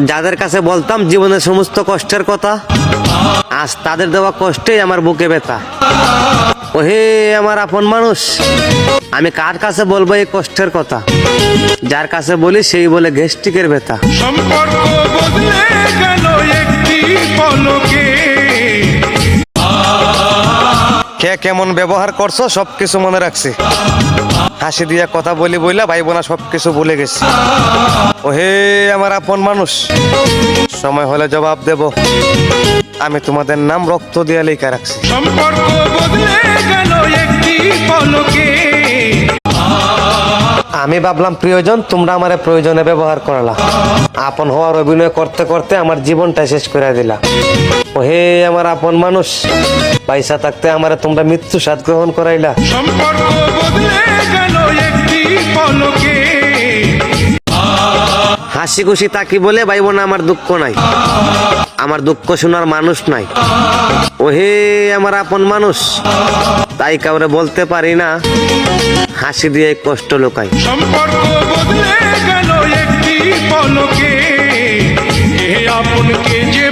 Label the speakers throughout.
Speaker 1: যাদের কাছে বলতাম জীবনের সমস্ত কষ্টের কথা, আজ তাদের দেওয়া কষ্টেই আমার বুকে ব্যথা। ওহে আমার আপন মানুষ, আমি কার কাছে বলবো এই কষ্টের কথা? যার কাছে বলি সেই বলে গ্যাস্ট্রিকের ব্যথা।
Speaker 2: সম্পর্ক বদলে গেল একটি পলকে।
Speaker 1: কে কেমন ব্যবহার করছো সবকিছু মনে রাখছি, হাসি দিয়ে কথা বলি বইলা ভাই বোনা সবকিছু ভুলে গেছি। ওহে আমার আপন মানুষ, সময় হলে জবাব দেব, আমি তোমাদের নাম রক্ত দিয়ে লেখা রাখছি।
Speaker 2: সম্পর্ক বদলে গেল একটি পলকে।
Speaker 1: আমি ভাবলাম প্রিয়জন, তোমরা আমার প্রয়োজনে ব্যবহার করলা, আপন হওয়ার অভিনয় করতে করতে আমার জীবনটা শেষ করে দিলা। ওহে আমার আপন মানুষ, পয়সা থাকতে আমারে তোমরা মৃত্যু স্বাদ গ্রহণ করাইলা।
Speaker 2: সম্পর্ক বদলে গেল একটি পলকে।
Speaker 1: হাসি খুশি তাকি বলে ভাই বোন আমার দুঃখ নাই, আমার দুঃখ শোনার মানুষ নাই। ওহে আমার আপন মানুষ, তাই কাউরে বলতে পারি না, হাসি দিয়ে কষ্ট লুকাই।
Speaker 2: সম্পর্ক বদলে গেল একটি পলকে। এ আপনকে যে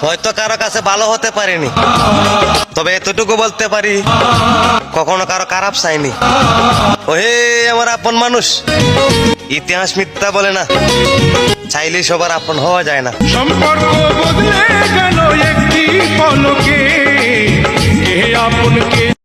Speaker 1: হয়তো কারো কাছে ভালো হতে পারিনি, তবে এতটুকু বলতে পারি কখনো কারো খারাপ চাইনি। ওহে আমার আপন মানুষ, ইতিহাস মিথ্যা বলে না, চাইলেই সবার আপন হওয়া যায় না।
Speaker 2: সম্পর্ক বদলে গেল একটি পলকে। এ আপনকে